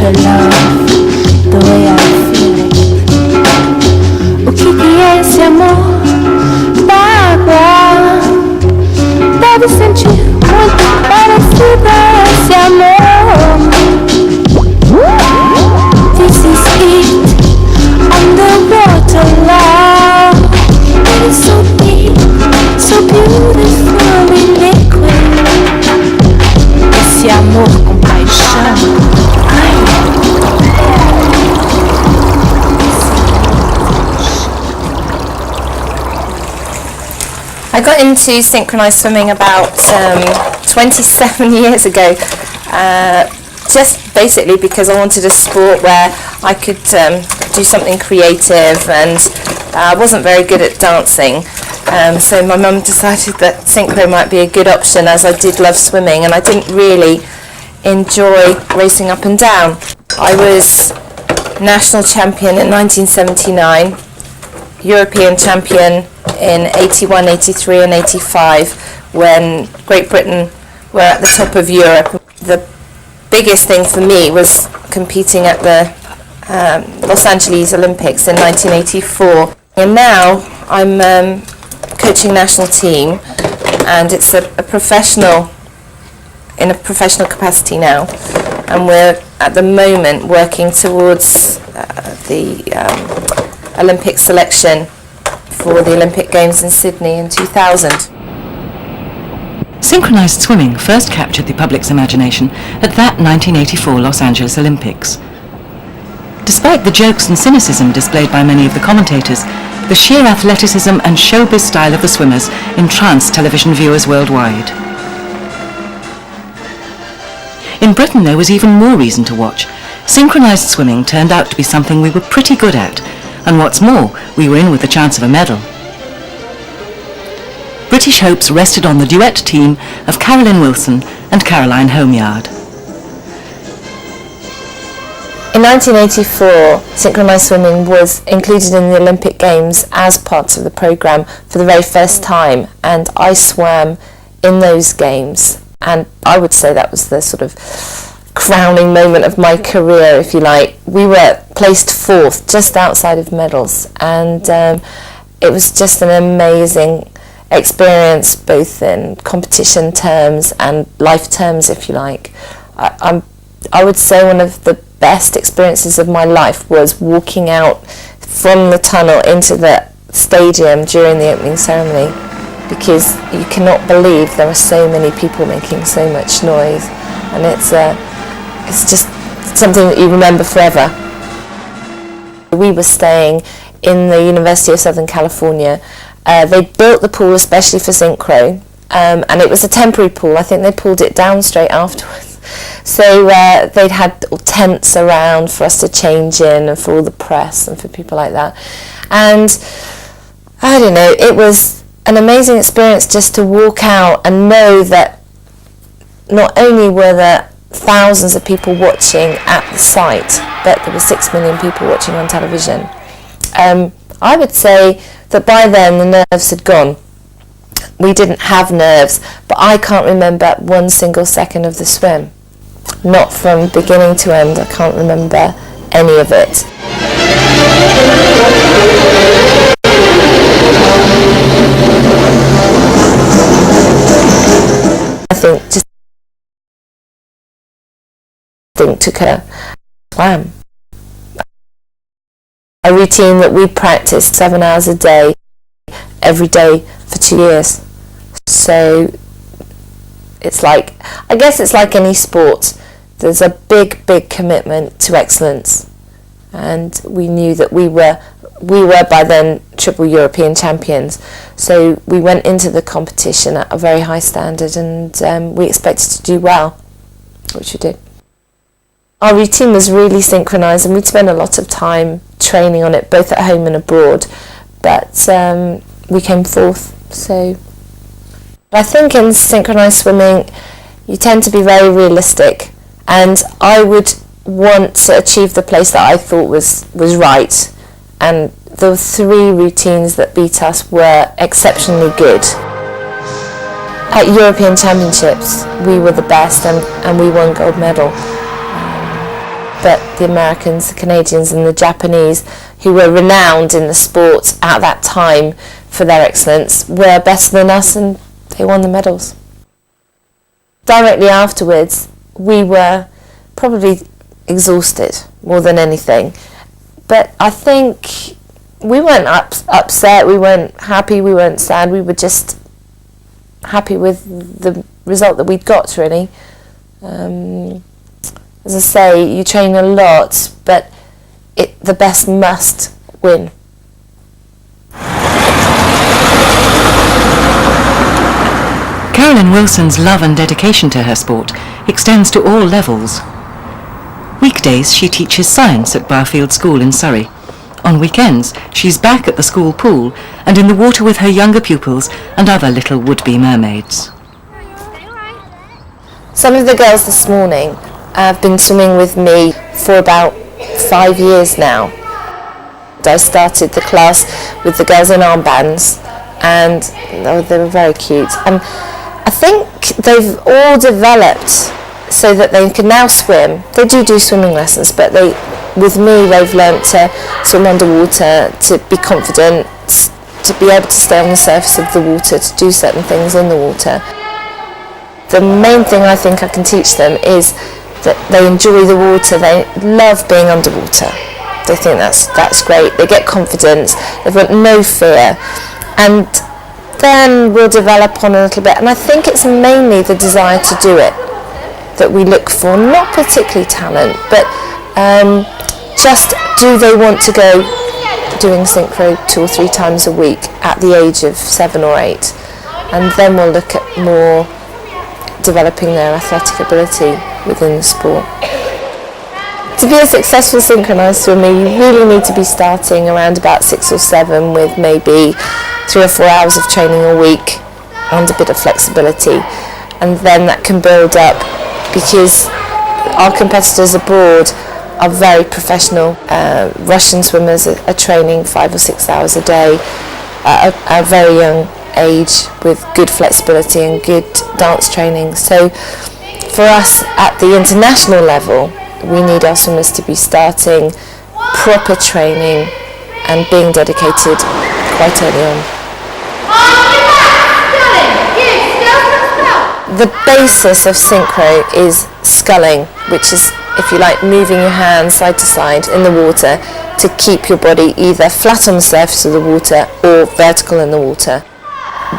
the love, the way I feel it. O que é esse amor da água? Deve sentir muito parecido a esse amor. This is it, underwater love. It is so deep, so beautifully liquid. Esse amor com paixão. I got into synchronized swimming about 27 years ago, just basically because I wanted a sport where I could do something creative, and I wasn't very good at dancing, so my mum decided that synchro might be a good option, as I did love swimming and I didn't really enjoy racing up and down. I was national champion in 1979, European champion in 81, 83 and 85 when Great Britain were at the top of Europe. The biggest thing for me was competing at the Los Angeles Olympics in 1984. And now I'm coaching national team, and it's a professional, in a professional capacity now, and we're at the moment working towards the Olympic selection for the Olympic Games in Sydney in 2000. Synchronized swimming first captured the public's imagination at that 1984 Los Angeles Olympics. Despite the jokes and cynicism displayed by many of the commentators, the sheer athleticism and showbiz style of the swimmers entranced television viewers worldwide. In Britain there was even more reason to watch. Synchronized swimming turned out to be something we were pretty good at, and what's more, we were in with a chance of a medal. British hopes rested on the duet team of Carolyn Wilson and Caroline Homeyard. In 1984, synchronized swimming was included in the Olympic Games as part of the programme for the very first time, and I swam in those games, and I would say that was the sort of crowning moment of my career, if you like. We were placed fourth, just outside of medals, and it was just an amazing experience, both in competition terms and life terms, if you like. I would say one of the best experiences of my life was walking out from the tunnel into the stadium during the opening ceremony, because you cannot believe there are so many people making so much noise, and it's just something that you remember forever. We were staying in the University of Southern California. They built the pool especially for synchro, and it was a temporary pool. I think they pulled it down straight afterwards. So they'd had tents around for us to change in, and for all the press and for people like that. And I don't know, it was an amazing experience just to walk out and know that not only were there thousands of people watching at the site, but there were 6 million people watching on television. I would say that by then the nerves had gone. We didn't have nerves, but I can't remember one single second of the swim. Not from beginning to end, I can't remember any of it. I think just took a swam. A routine that we practiced 7 hours a day, every day for 2 years. So it's like, I guess it's like any sport. There's a big commitment to excellence, and we knew that we were by then triple European champions. So we went into the competition at a very high standard, and we expected to do well, which we did. Our routine was really synchronized, and we'd spend a lot of time training on it, both at home and abroad, but we came fourth. So I think in synchronized swimming you tend to be very realistic, and I would want to achieve the place that I thought was right, and the 3 routines that beat us were exceptionally good. At European Championships we were the best, and we won gold medal. but the Americans, the Canadians and the Japanese, who were renowned in the sport at that time for their excellence, were better than us, and they won the medals. Directly afterwards, we were probably exhausted more than anything, but I think we weren't upset, we weren't happy, we weren't sad, we were just happy with the result that we'd got, really. As I say, you train a lot, but the best must win. Carolyn Wilson's love and dedication to her sport extends to all levels. Weekdays she teaches science at Barfield School in Surrey. On weekends she's back at the school pool and in the water with her younger pupils and other little would-be mermaids. Some of the girls this morning have been swimming with me for about 5 years now. I started the class with the girls in armbands, and they were very cute. And I think they've all developed so that they can now swim. They do swimming lessons, but with me they've learnt to swim underwater, to be confident, to be able to stay on the surface of the water, to do certain things in the water. The main thing I think I can teach them is that they enjoy the water, they love being underwater. They think that's great, they get confidence, they've got no fear, and then we'll develop on a little bit. And I think it's mainly the desire to do it that we look for, not particularly talent, but just do they want to go doing synchro 2 or 3 times a week at the age of 7 or 8, and then we'll look at more developing their athletic ability within the sport. To be a successful synchronised swimmer, you really need to be starting around about 6 or 7 with maybe 3 or 4 hours of training a week and a bit of flexibility, and then that can build up, because our competitors abroad are very professional. Russian swimmers are training 5 or 6 hours a day at a very young age with good flexibility and good dance training. So for us at the international level, we need our swimmers to be starting proper training and being dedicated quite early on. The basis of synchro is sculling, which is, if you like, moving your hands side to side in the water to keep your body either flat on the surface of the water or vertical in the water.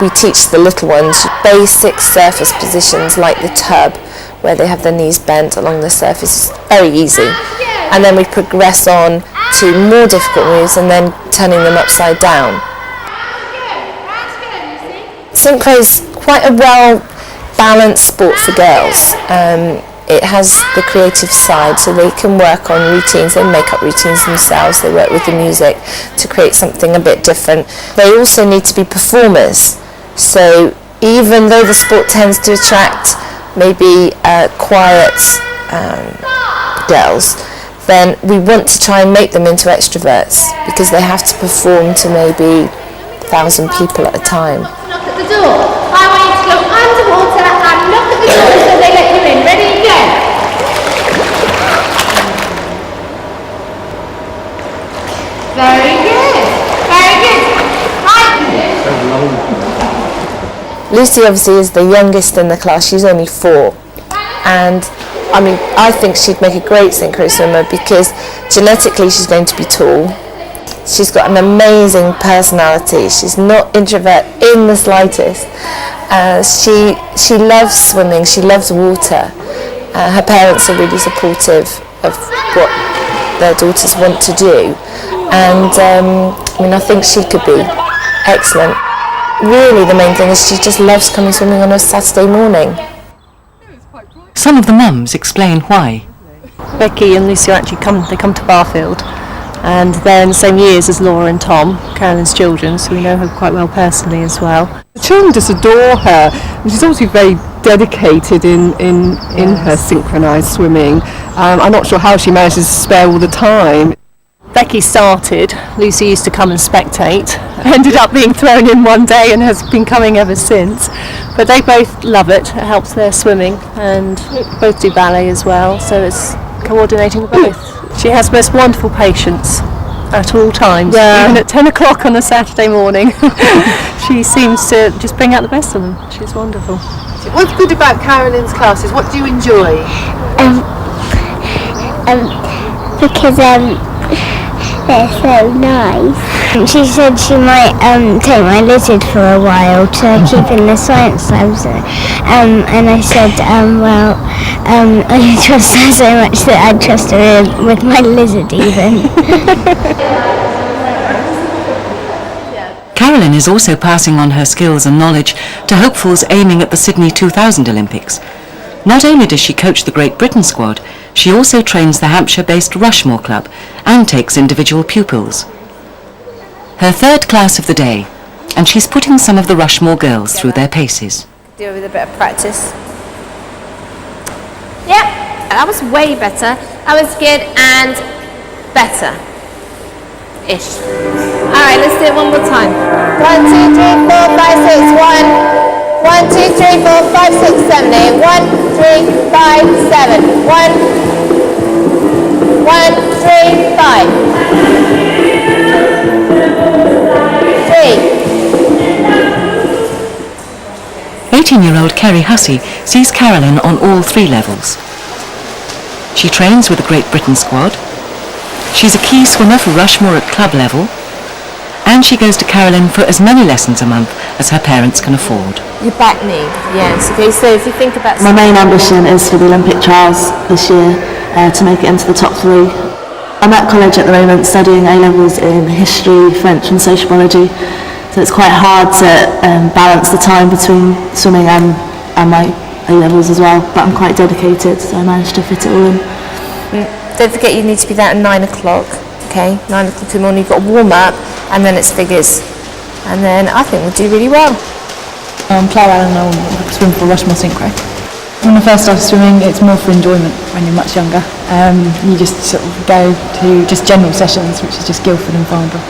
We teach the little ones basic surface positions like the tub, where they have their knees bent along the surface. It's very easy. And then we progress on to more difficult moves and then turning them upside down. Synchro is quite a well-balanced sport for girls. It has the creative side, so they can work on routines, they make up routines themselves, they work with the music to create something a bit different. They also need to be performers, so even though the sport tends to attract maybe quiet girls, then we want to try and make them into extroverts, because they have to perform to maybe 1,000 people at a time. Knock at the door. I want you to go underwater and knock at the door so they let you in. Ready? Go. Very good. Very good. Right. Lucy obviously is the youngest in the class. She's only 4, and I mean, I think she'd make a great synchro swimmer because genetically she's going to be tall. She's got an amazing personality. She's not introvert in the slightest. She loves swimming. She loves water. Her parents are really supportive of what their daughters want to do, and I mean, I think she could be excellent. Really, the main thing is she just loves coming swimming on a Saturday morning. Some of the mums explain why. Becky and Lucy actually come to Barfield, and they're in the same years as Laura and Tom, Carolyn's children, so we know her quite well personally as well. The children just adore her, and she's obviously very dedicated in her synchronised swimming. I'm not sure how she manages to spare all the time. Becky started, Lucy used to come and spectate, ended up being thrown in one day and has been coming ever since. But they both love it, it helps their swimming, and both do ballet as well, so it's coordinating with both. She has most wonderful patience at all times, even at 10 o'clock on a Saturday morning. She seems to just bring out the best of them. She's wonderful. What's good about Carolyn's classes? What do you enjoy? Because they're so nice. She said she might take my lizard for a while to keep in the science labs, and I said, I trust her so much that I'd trust her with my lizard even. Carolyn is also passing on her skills and knowledge to hopefuls aiming at the Sydney 2000 Olympics. Not only does she coach the Great Britain squad, she also trains the Hampshire-based Rushmore Club and takes individual pupils. Her third class of the day, and she's putting some of the Rushmore girls through their paces. Do it with a bit of practice. Yep, that was way better. That was good and better-ish. Alright, let's do it one more time. 1, 2, 3, 4, 5, 6, 1. 1, 2, 3, 4, 5, 6, 7, 8. 1, 3, 5, 7. 1, 3, 5. 18-year-old Kerry Hussey sees Carolyn on all three levels. She trains with the Great Britain squad, she's a key swimmer for Rushmore at club level, and she goes to Carolyn for as many lessons a month as her parents can afford. Your back knee, yes. Okay, so if you think about... My main ambition is for the Olympic trials this year, to make it into the top 3. I'm at college at the moment studying A-levels in history, French and sociology, so it's quite hard to balance the time between swimming and my A-levels as well, but I'm quite dedicated, so I managed to fit it all in. Don't forget you need to be there at 9 o'clock, okay? 9 o'clock in the morning, you've got to warm up, and then it's figures. And then I think we'll do really well. I'm Claire Allen and I swim for Rushmore Synchro. When I first started swimming, it's more for enjoyment when you're much younger. You just sort of go to just general sessions, which is just Guildford and Farnborough.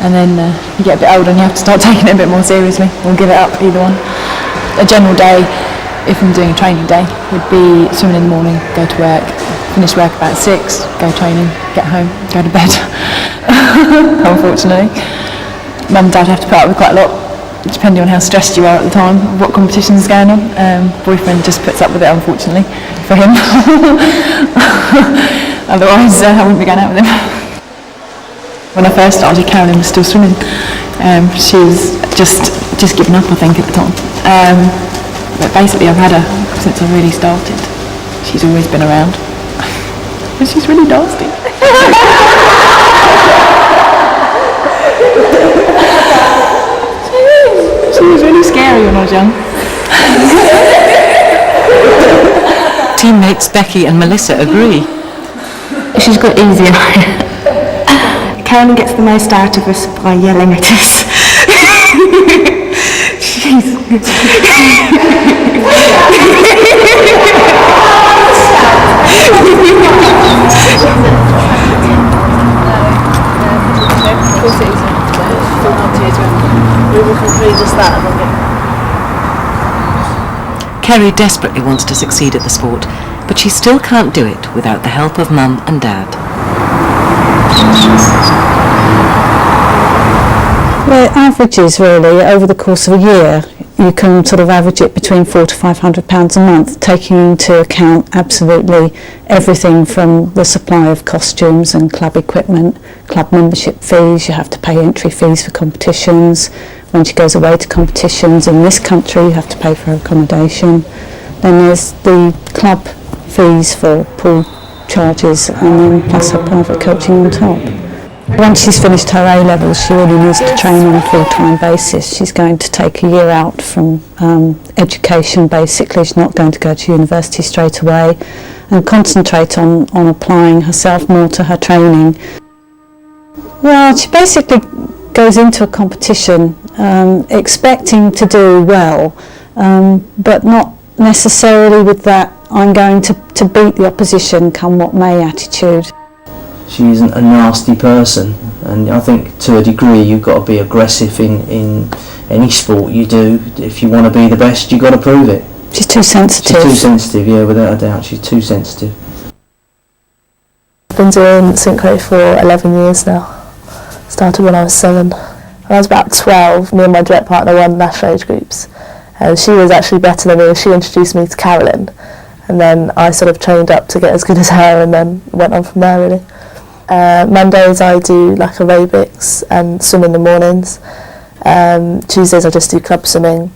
And then you get a bit older and you have to start taking it a bit more seriously, or give it up, either one. A general day, if I'm doing a training day, would be swimming in the morning, go to work, finish work about 6, go training, get home, go to bed. Unfortunately. Mum and Dad have to put up with quite a lot, depending on how stressed you are at the time, what competitions are going on. Boyfriend just puts up with it, unfortunately, for him. Otherwise, I wouldn't be going out with him. When I first started, Carolyn was still swimming. She was just given up, I think, at the time. But basically, I've had her since I really started. She's always been around. But she's really nasty. She was really scary when I was young. Teammates Becky and Melissa agree. She's got easier. Carolyn gets the most out of us by yelling at us. Kerry desperately wants to succeed at the sport, but she still can't do it without the help of Mum and Dad. Well, it averages really over the course of a year. You can sort of average it between £400 to £500 a month, taking into account absolutely everything from the supply of costumes and club equipment, club membership fees. You have to pay entry fees for competitions. When she goes away to competitions in this country, you have to pay for her accommodation. Then there's the club fees for pool charges, and then plus her private coaching on top. Once she's finished her A-levels, she really needs to train on a full-time basis. She's going to take a year out from education, basically. She's not going to go to university straight away, and concentrate on applying herself more to her training. Well, she basically goes into a competition expecting to do well, but not necessarily with that I'm going to beat the opposition come what may attitude. She isn't a nasty person, and I think to a degree you've got to be aggressive in any sport you do. If you want to be the best, you've got to prove it. She's too sensitive. She's too sensitive, yeah, without a doubt. She's too sensitive. been doing synchro for 11 years now. Started when I was 7. When I was about 12, me and my duet partner won national age groups. And she was actually better than me. She introduced me to Carolyn. And then I sort of trained up to get as good as her and then went on from there really. Mondays I do like aerobics and swim in the mornings. Tuesdays I just do club swimming.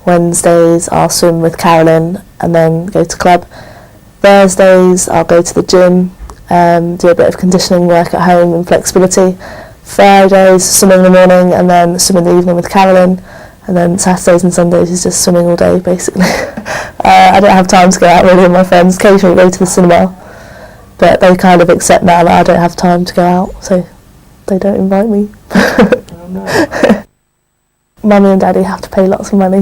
Wednesdays I'll swim with Carolyn and then go to club. Thursdays I'll go to the gym, do a bit of conditioning work at home and flexibility. Fridays swim in the morning and then swim in the evening with Carolyn. And then Saturdays and Sundays is just swimming all day basically. I don't have time to go out really with my friends. Occasionally go to the cinema, but they kind of accept now that I don't have time to go out, so they don't invite me. Mummy and Daddy have to pay lots of money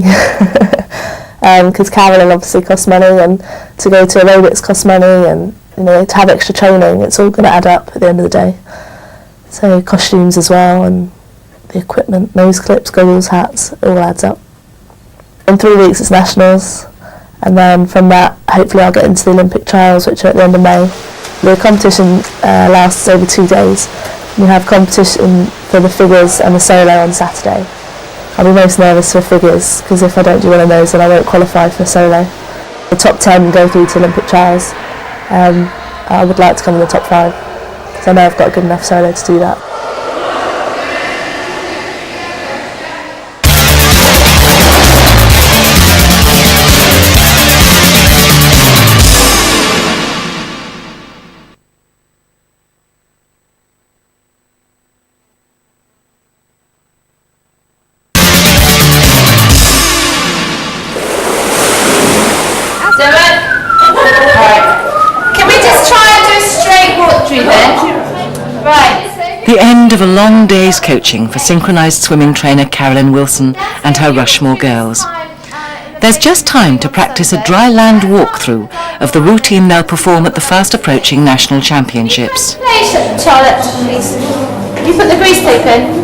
because Carolyn obviously costs money, and to go to aerobics costs money, and to have extra training, it's all going to add up at the end of the day. So costumes as well, and the equipment, nose clips, goggles, hats, it all adds up. In 3 weeks it's nationals, and then from that hopefully I'll get into the Olympic trials, which are at the end of May. The competition lasts over 2 days. We have competition for the figures and the solo on Saturday. I'll be most nervous for figures because if I don't do one of those then I won't qualify for solo. The top 10 go through to Olympic trials. I would like to come in the top 5 because I know I've got a good enough solo to do that. The end of a long day's coaching for synchronized swimming trainer Carolyn Wilson and her Rushmore girls. There's just time to practice a dry land walkthrough of the routine they'll perform at the fast approaching national championships. Charlotte, please. You put the grease tape in.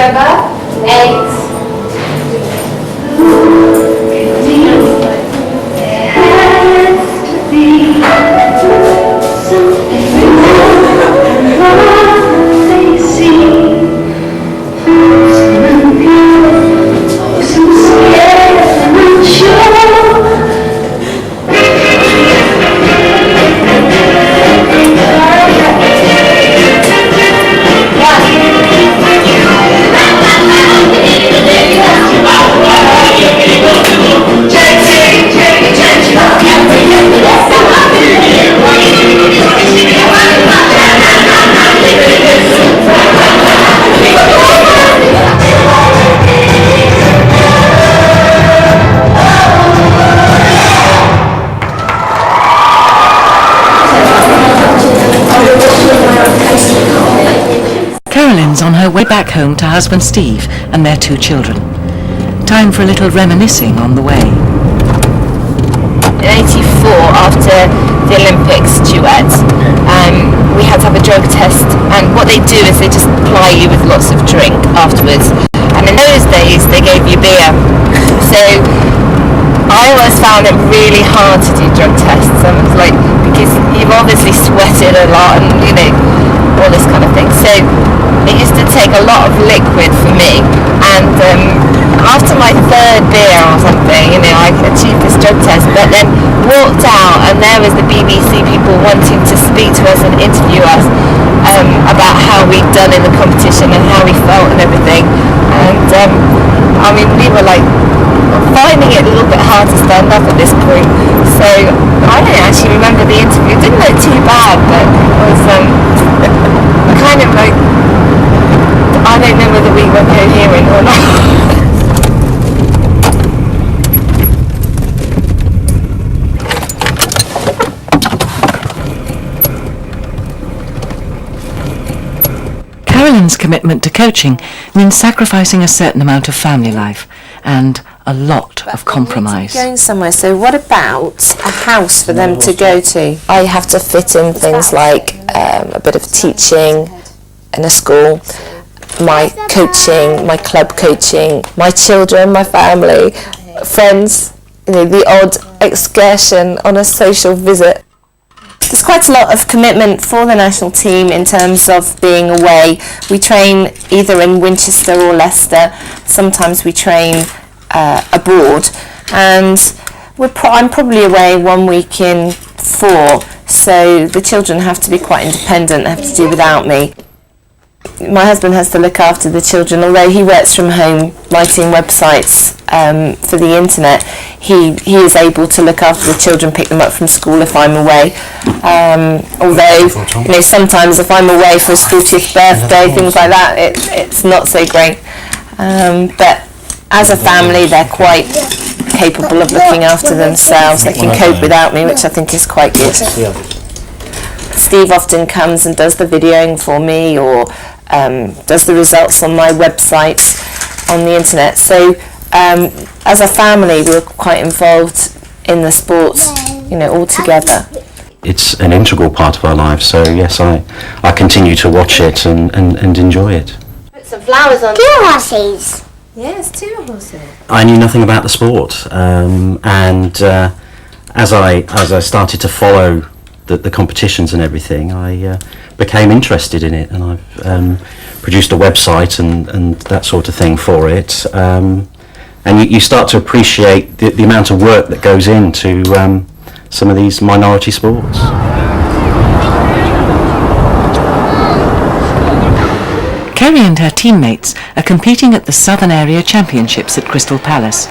River, 8. There has to be something more than what they see. Some beautiful, some scared and unsure. Carolyn's on her way back home to husband Steve and their 2 children. Time for a little reminiscing on the way. In 84, after the Olympics duet, we had to have a drug test, and what they do is they just ply you with lots of drink afterwards, and in those days they gave you beer. So I always found it really hard to do drug tests, and it's like, because you've obviously sweated a lot and all this kind of thing. So it used to take a lot of liquid for me, and after my 3rd beer or something, I achieved this drug test, but then walked out and there was the BBC people wanting to speak to us and interview us about how we'd done in the competition and how we felt and everything. And we were like finding it a little bit hard to stand up at this point. So I don't actually remember the interview. It didn't look too bad, but it was kind of like, I don't know whether we were coherent or not. Carolyn's commitment to coaching means sacrificing a certain amount of family life and a lot of compromise. Going somewhere, so what about a house for them to go to? I have to fit in things like a bit of teaching in a school, my coaching, my club coaching, my children, my family, friends, the odd excursion on a social visit. There's quite a lot of commitment for the national team in terms of being away. We train either in Winchester or Leicester. Sometimes we train abroad, and I'm probably away 1 week in 4, so the children have to be quite independent, have to do without me. My husband has to look after the children, although he works from home writing websites for the internet. He is able to look after the children, pick them up from school if I'm away. Although sometimes if I'm away for his 40th birthday, things like that, it's not so great. But as a family, they're quite capable of looking after themselves. They can cope without me, which I think is quite good. Steve often comes and does the videoing for me, or does the results on my website on the internet. So as a family, we're quite involved in the sport, all together. It's an integral part of our lives, so yes, I continue to watch it and enjoy it. Put some flowers on. 2 horses. Yes, 2 horses. I knew nothing about the sport, and as I started to follow the competitions and everything, I became interested in it, and I've produced a website and that sort of thing for it. And you start to appreciate the amount of work that goes into some of these minority sports. Kerry and her teammates are competing at the Southern Area Championships at Crystal Palace.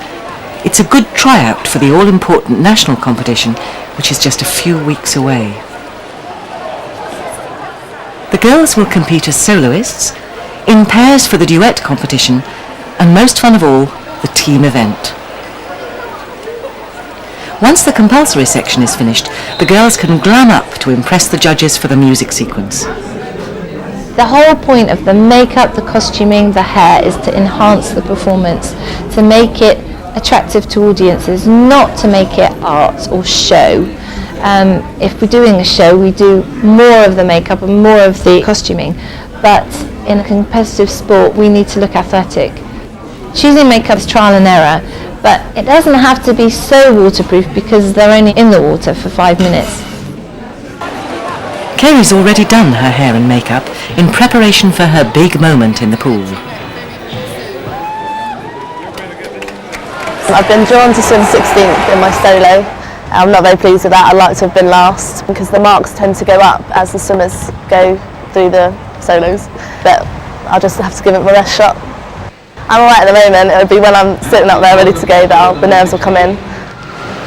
It's a good tryout for the all-important national competition, which is just a few weeks away. The girls will compete as soloists, in pairs for the duet competition, and most fun of all, the team event. Once the compulsory section is finished, the girls can glam up to impress the judges for the music sequence. The whole point of the makeup, the costuming, the hair is to enhance the performance, to make it attractive to audiences, not to make it art or show. If we're doing a show, we do more of the makeup and more of the costuming, but in a competitive sport we need to look athletic. Choosing makeup is trial and error, but it doesn't have to be so waterproof because they're only in the water for 5 minutes. Kerry's already done her hair and makeup in preparation for her big moment in the pool. I've been drawn to swim 16th in my solo. I'm not very pleased with that. I'd like to have been last because the marks tend to go up as the swimmers go through the solos, but I'll just have to give it my best shot. I'm alright at the moment. It'll be when I'm sitting up there ready to go that the nerves will come in.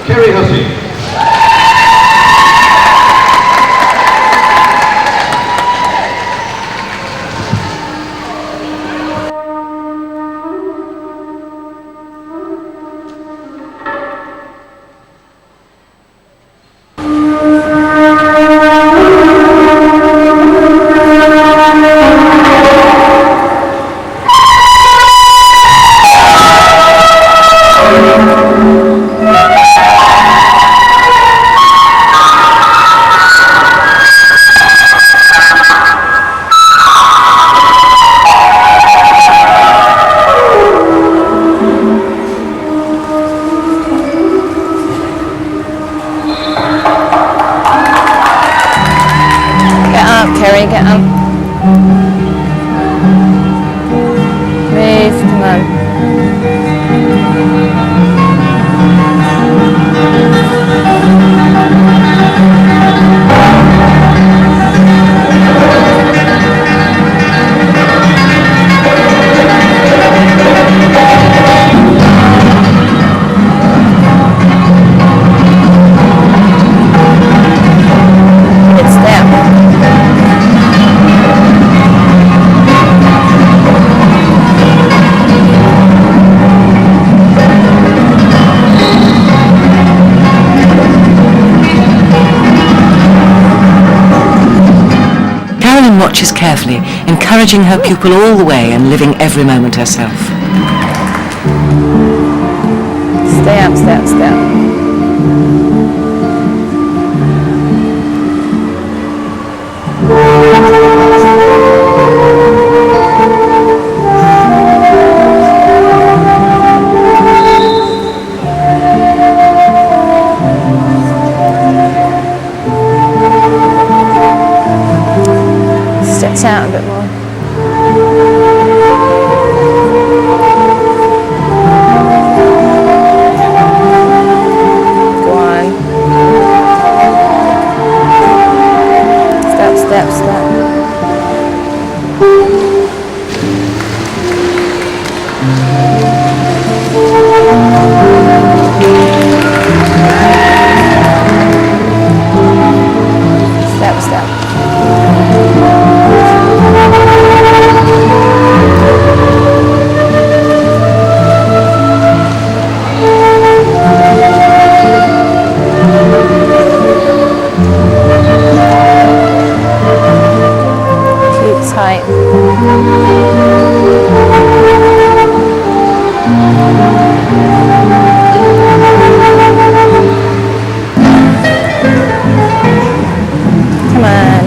Kerry Hussey. Kerry, get up. Move, come on. It's there. Carolyn watches carefully, encouraging her pupil all the way and living every moment herself. Stay up, stay up, stay up. Stretch out a bit more. Go on. Step, step, step. Step, step. Keep tight. Come on.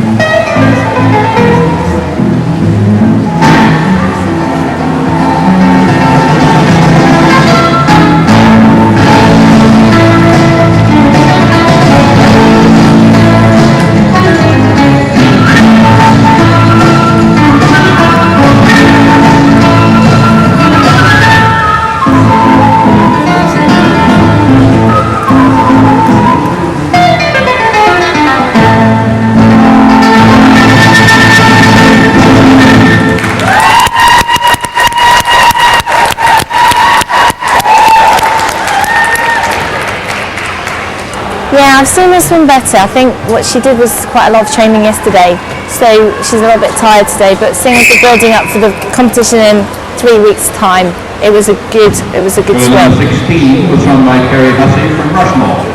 Yeah, I've seen her swim better. I think what she did was quite a lot of training yesterday, so she's a little bit tired today, but seeing as we're building up for the competition in 3 weeks' time, it was a good swim. Number 16 was run by Kerry Hussey from Rushmore,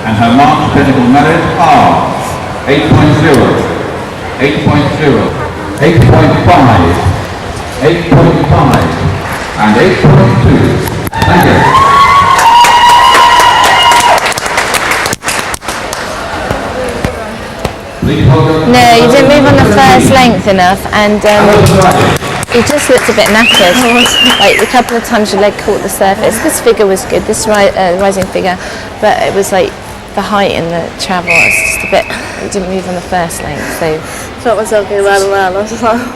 and her marks technical merit are 8.0, 8.0, 8.5, 8.5, and 8.2. Thank you. No, you didn't move on the first lane. strength enough, and he just looked a bit knackered. Like a couple of times your leg caught the surface. This figure was good, this rising figure, but it was like the height and the travel, it's just a bit, it didn't move on the first length, so... Felt myself going round and round, I was just like... We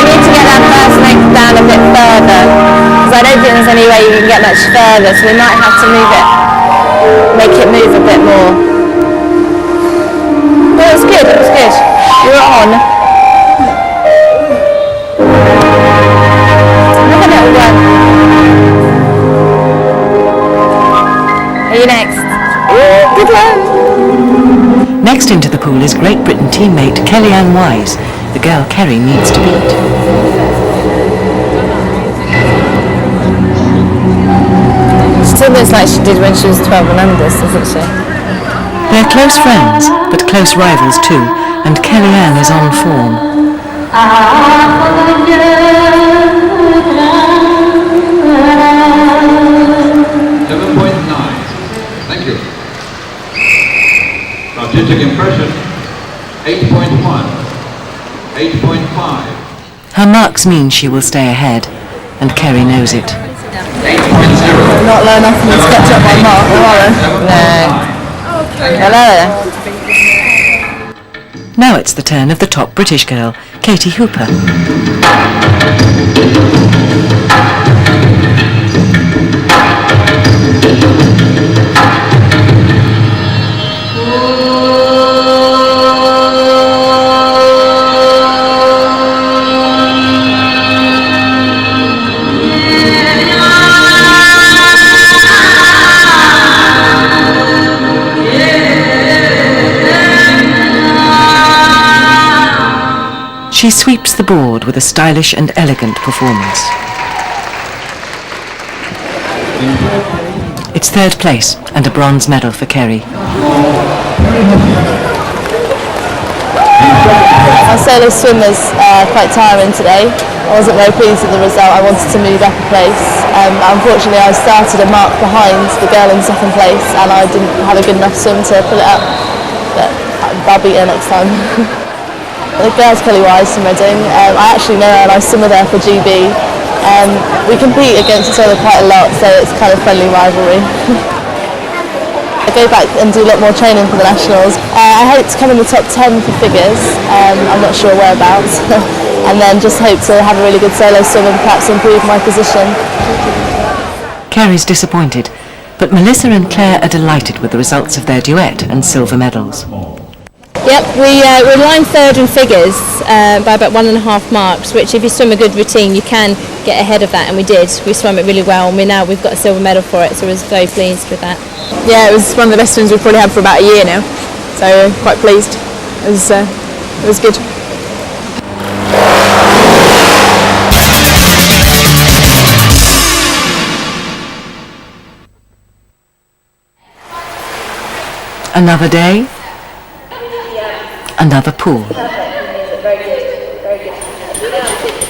need to get that first length down a bit further, because I don't think there's any way you can get much further, so we might have to move it, make it move a bit more. But it was good, it was good. You were on. Look at that one. Are you next? Good one. Next into the pool is Great Britain teammate Kellyanne Wise, the girl Kerry needs to beat. She still looks like she did when she was 12 and under, doesn't she? They're close friends, but close rivals too, and Kellyanne is on form. 7.9. Thank you. Artistic impression, 8.1, 8.5. Her marks mean she will stay ahead, and Kerry knows it. 8.0. Not low enough for me to catch up my mark, are they? No. Hello. Now it's the turn of the top British girl, Katie Hooper. She sweeps the board with a stylish and elegant performance. It's third place and a bronze medal for Kerry. Our solo swim was quite tiring today. I wasn't very pleased with the result. I wanted to move up a place. Unfortunately, I started a mark behind the girl in second place, and I didn't have a good enough swim to pull it up. But I'll beat her next time. The girl's Kelly Wise from Reading. I actually know her and I swim with her for GB. We compete against each other quite a lot, so it's kind of friendly rivalry. I go back and do a lot more training for the nationals. I hope to come in the top 10 for figures. I'm not sure whereabouts. And then just hope to have a really good solo swim and perhaps improve my position. Kerry's disappointed, but Melissa and Claire are delighted with the results of their duet and silver medals. Yep, we're line third in figures by about 1.5 marks, which if you swim a good routine you can get ahead of that, and we did. We swam it really well, and we've got a silver medal for it, so I was very pleased with that. Yeah, it was one of the best swims we've probably had for about a year now, so quite pleased. It was good. Another day, another pool.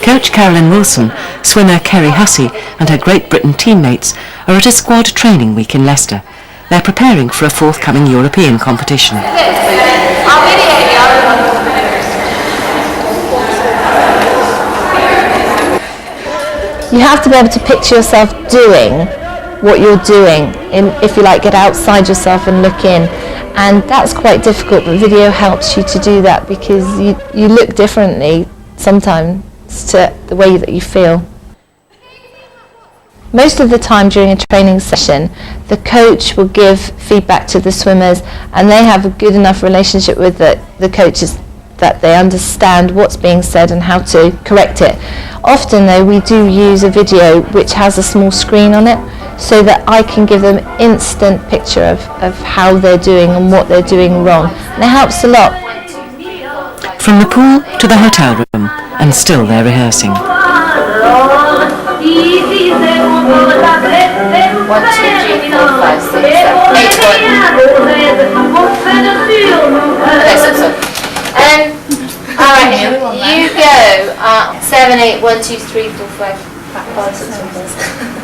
Coach Carolyn Wilson, swimmer Kerry Hussey and her Great Britain teammates are at a squad training week in Leicester. They're preparing for a forthcoming European competition. You have to be able to picture yourself doing what you're doing, if you like, get outside yourself and look in. And that's quite difficult, but video helps you to do that because you look differently sometimes to the way that you feel. Most of the time during a training session, the coach will give feedback to the swimmers, and they have a good enough relationship with the coaches that they understand what's being said and how to correct it. Often though, we do use a video which has a small screen on it, so that I can give them instant picture of how they're doing and what they're doing wrong. And it helps a lot. From the pool to the hotel room, and still they're rehearsing. 1, 2, 3, 4, 5, 6, 7, 8, 1. Alright, you go 7, 8, 1, 2, 3, 4, 5, 5, 6, 7.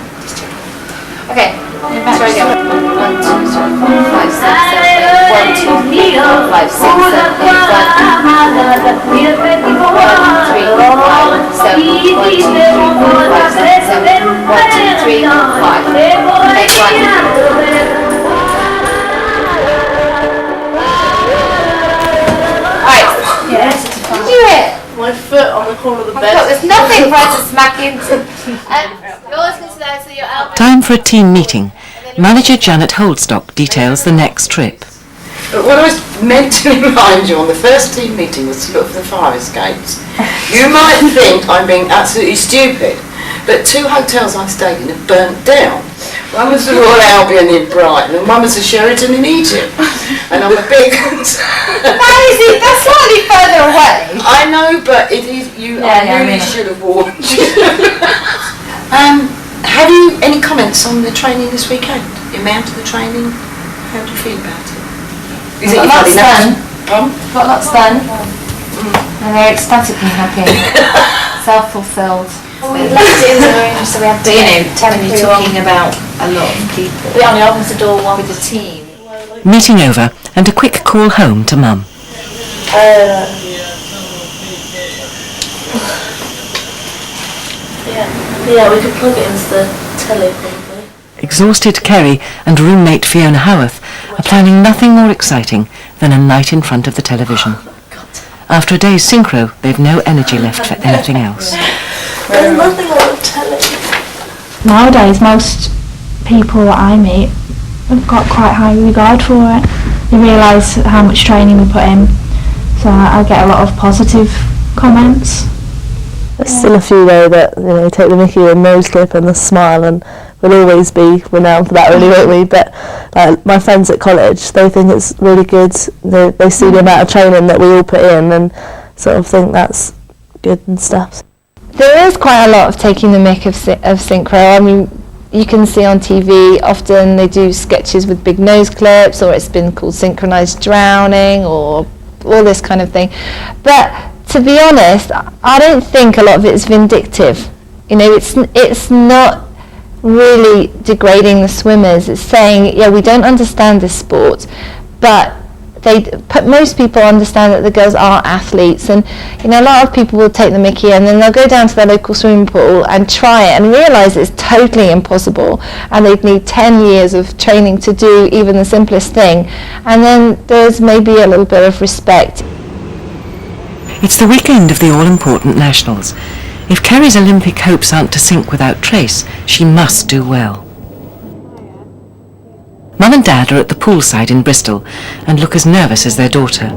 Okay, let's try again. 1, 2, 3, 4, 5, 6, 7, 8. 1, 2, 3, 4, 5, 6, 7, 8. 1, 2, 3, 4, 5, 7. 1, 2, 3, 4, 5, 6, 7. 1, 2, 3, 4, 5. Okay, 1. Yes. Did you hit? My foot on the corner of the bed. There's nothing for us to smack into. You're always considered so your elbow. Time for a team meeting. Manager Janet Holdstock details the next trip. But what I was meant to remind you on the first team meeting was to look for the fire escapes. You might think I'm being absolutely stupid, but 2 hotels I stayed in have burnt down. One was the Royal Albion in Brighton and one was the Sheraton in Egypt. And I'm a big... That's slightly further away. I know, but it is you. I really should have warned you. Have you any comments on the training this weekend? The amount of the training? How do you feel about it? Is it lots done. Pardon? Got lots done. And they're ecstatically happy. Self-fulfilled. We left it in the room, so we had to telling you talking about a lot of people. We only opened the door one with the team. Meeting over and a quick call home to Mum. Yeah, we could plug it into the telly probably. Exhausted Kerry and roommate Fiona Howarth are planning nothing more exciting than a night in front of the television. After a day's synchro, they've no energy left for anything else. There's nothing on the telly. Nowadays, most people that I meet have got quite high regard for it. They realise how much training we put in, so I get a lot of positive comments. There's still a few though that take the mickey and nose clip and the smile, and we'll always be renowned for that, really, won't we? But my friends at college, they think it's really good. They see the amount of training that we all put in and sort of think that's good and stuff. There is quite a lot of taking the mick of synchro. I mean, you can see on TV often they do sketches with big nose clips, or it's been called synchronized drowning, or all this kind of thing. But to be honest, I don't think a lot of it is vindictive. It's not really degrading the swimmers. It's saying, yeah, we don't understand this sport, but most people understand that the girls are athletes, and a lot of people will take the mickey and then they'll go down to their local swimming pool and try it and realise it's totally impossible, and they'd need 10 years of training to do even the simplest thing, and then there's maybe a little bit of respect. It's the weekend of the all-important Nationals. If Kerry's Olympic hopes aren't to sink without trace, she must do well. Mum and Dad are at the poolside in Bristol and look as nervous as their daughter.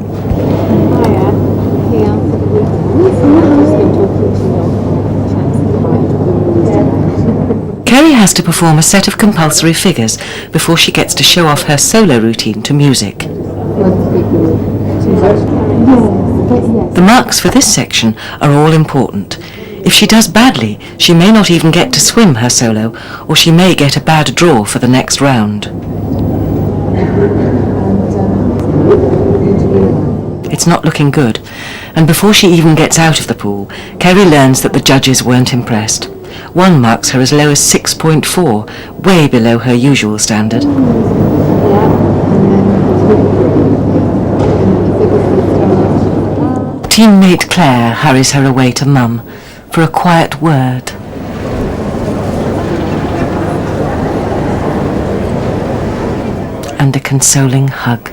Kerry has to perform a set of compulsory figures before she gets to show off her solo routine to music. The marks for this section are all important. If she does badly, she may not even get to swim her solo, or she may get a bad draw for the next round. It's not looking good, and before she even gets out of the pool, Kerry learns that the judges weren't impressed. One marks her as low as 6.4, way below her usual standard. Teammate Claire hurries her away to Mum for a quiet word. And a consoling hug.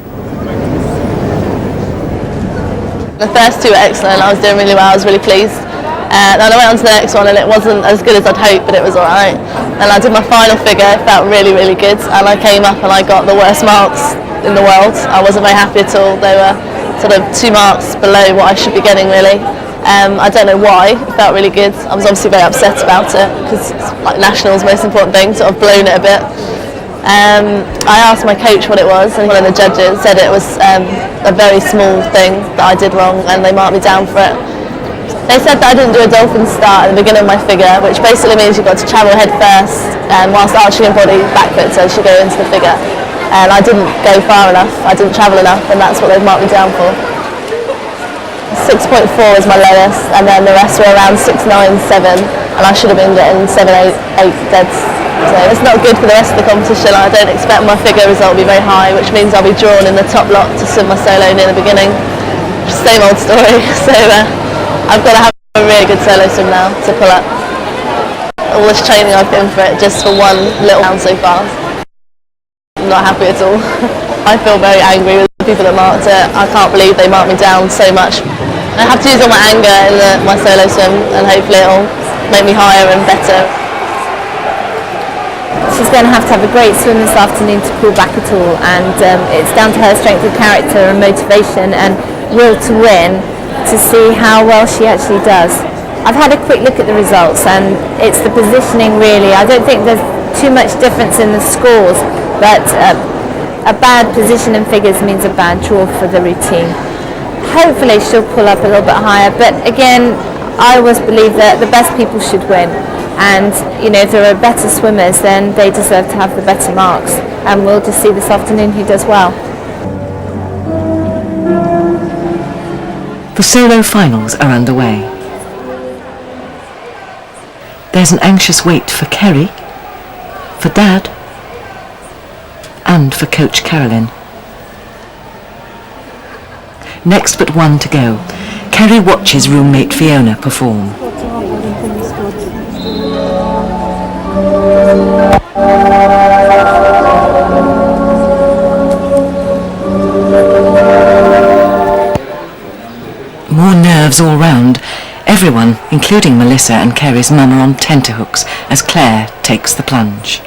The first two were excellent. I was doing really well. I was really pleased. Then I went on to the next one and it wasn't as good as I'd hoped, but it was alright. And I did my final figure. It felt really, really good. And I came up and I got the worst marks in the world. I wasn't very happy at all. They were sort of 2 marks below what I should be getting, really. I don't know why. It felt really good. I was obviously very upset about it because like Nationals, most important thing, sort of blown it a bit. I asked my coach what it was, and one of the judges said it was a very small thing that I did wrong, and they marked me down for it. They said that I didn't do a dolphin start at the beginning of my figure, which basically means you've got to travel head first, whilst arching your body backwards as you go into the figure. And I didn't go far enough, I didn't travel enough, and that's what they've marked me down for. 6.4 was my lowest, and then the rest were around 6, 9, 7, and I should have been getting 7, 8 deads. So it's not good for the rest of the competition. I don't expect my figure result to be very high, which means I'll be drawn in the top lot to swim my solo near the beginning. Same old story. So I've got to have a really good solo swim now to pull up. All this training I've been for it just for one little round so far. I'm not happy at all. I feel very angry with the people that marked it. I can't believe they marked me down so much. I have to use all my anger in my solo swim, and hopefully it'll make me higher and better. She's going to have a great swim this afternoon to pull back at all, and it's down to her strength of character and motivation and will to win to see how well she actually does. I've had a quick look at the results, and it's the positioning really. I don't think there's too much difference in the scores, but a bad position in figures means a bad draw for the routine. Hopefully she'll pull up a little bit higher, but again, I always believe that the best people should win, and you know, if there are better swimmers, then they deserve to have the better marks, and we'll just see this afternoon who does well. The solo finals are underway. There's an anxious wait for Kerry, for Dad, and for Coach Carolyn. Next but one to go, Kerry watches roommate Fiona perform. More nerves all round. Everyone, including Melissa and Kerry's mum, are on tenterhooks as Claire takes the plunge.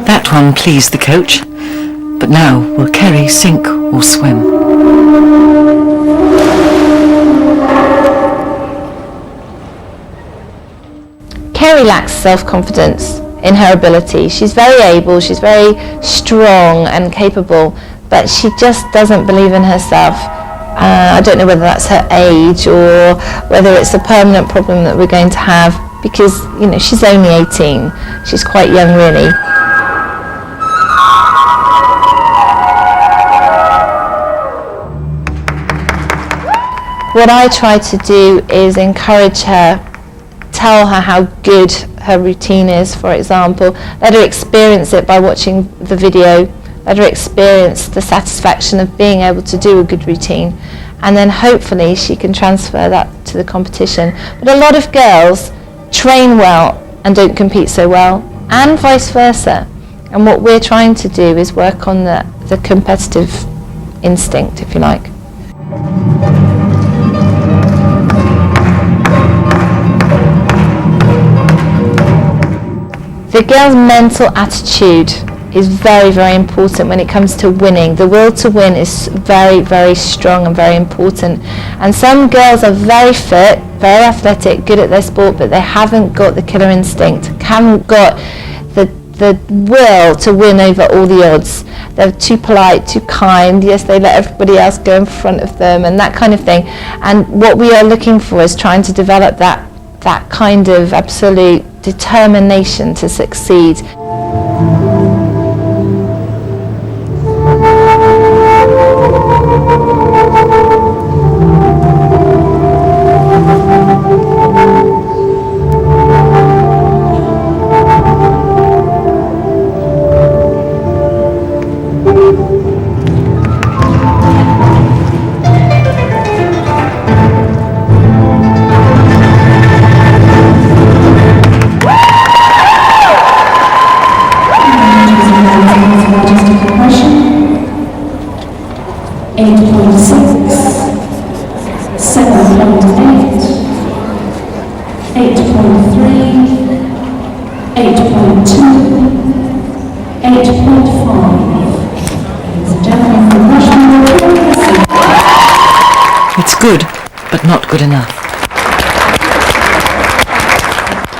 That one pleased the coach, but now will Kerry sink or swim? Kerry lacks self-confidence in her ability. She's very able, she's very strong and capable, but she just doesn't believe in herself. I don't know whether that's her age or whether it's a permanent problem that we're going to have, because you know, she's only 18. She's quite young really. What I try to do is encourage her, tell her how good her routine is, for example. Let her experience it by watching the video. Let her experience the satisfaction of being able to do a good routine, and then hopefully she can transfer that to the competition. But a lot of girls train well and don't compete so well, and vice versa. And what we're trying to do is work on the competitive instinct, if you like. The girl's mental attitude is very, very important when it comes to winning. The will to win is very, very strong and very important. And some girls are very fit, very athletic, good at their sport, but they haven't got the killer instinct, haven't got the will to win over all the odds. They're too polite, too kind. Yes, they let everybody else go in front of them and that kind of thing. And what we are looking for is trying to develop that kind of absolute determination to succeed. 8.2, 8.5. Ladies and gentlemen, from Rushmore, It's good, but not good enough.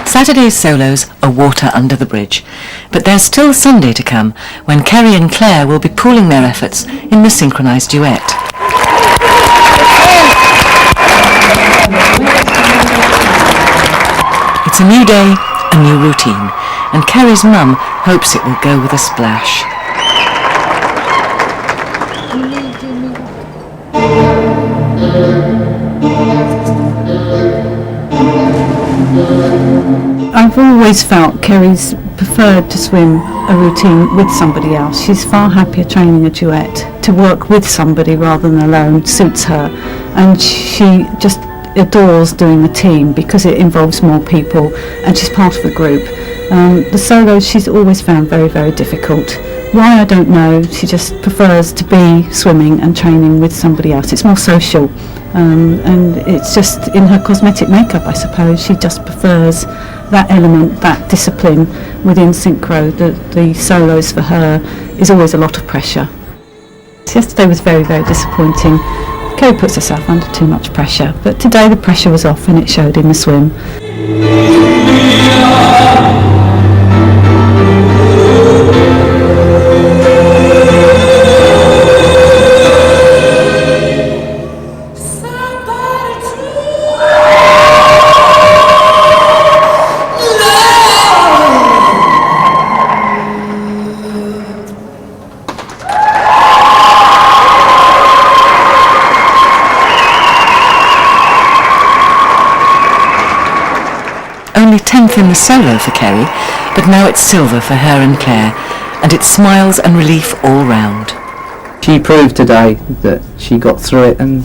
Saturday's solos are water under the bridge, but there's still Sunday to come when Kerry and Claire will be pooling their efforts in the synchronized duet. It's a new day, a new routine, and Kerry's mum hopes it will go with a splash. I've always felt Kerry's preferred to swim a routine with somebody else. She's far happier training a duet. To work with somebody rather than alone suits her, and she just adores doing the team because it involves more people and she's part of a group. The solos she's always found very, very difficult. Why, I don't know. She just prefers to be swimming and training with somebody else. It's more social, and it's just in her cosmetic makeup, I suppose. She just prefers that element, that discipline within synchro. The solos for her is always a lot of pressure. Yesterday was very, very disappointing. Kerry puts herself under too much pressure, but today the pressure was off and it showed in the swim. Only 10th in the solo for Kerry, but now it's silver for her and Claire, and it's smiles and relief all round. She proved today that she got through it, and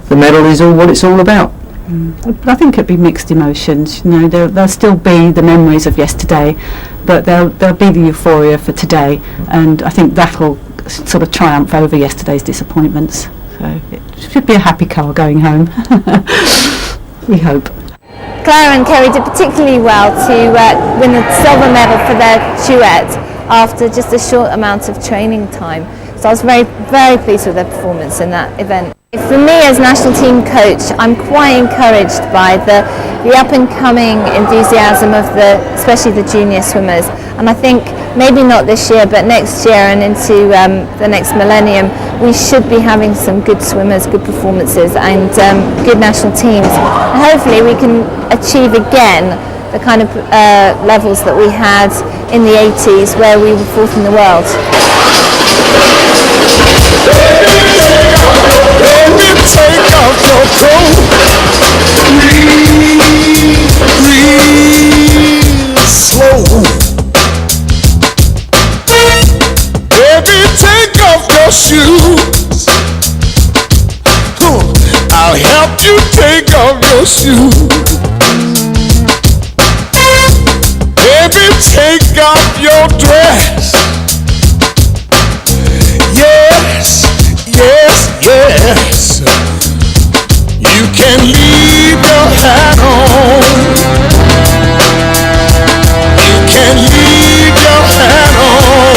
the medal is all what it's all about. I think it'd be mixed emotions. You know, there'll still be the memories of yesterday, but there'll be the euphoria for today, and I think that'll sort of triumph over yesterday's disappointments. So it should be a happy car going home. We hope. Claire and Kerry did particularly well to win the silver medal for their duet after just a short amount of training time. So I was very, very pleased with their performance in that event. For me as national team coach, I'm quite encouraged by the up-and-coming enthusiasm of especially the junior swimmers. And I think maybe not this year, but next year and into the next millennium, we should be having some good swimmers, good performances, and good national teams. And hopefully we can achieve again the kind of levels that we had in the 80s, where we were fourth in the world. take off your coat. Real slow. Baby, take off your shoes. I'll help you take off your shoes. Baby, take off your dress. Yes, yes, yes. You can leave your hat on. You can leave your hat on.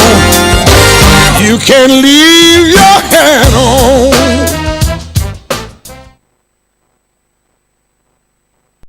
You can leave your hat on.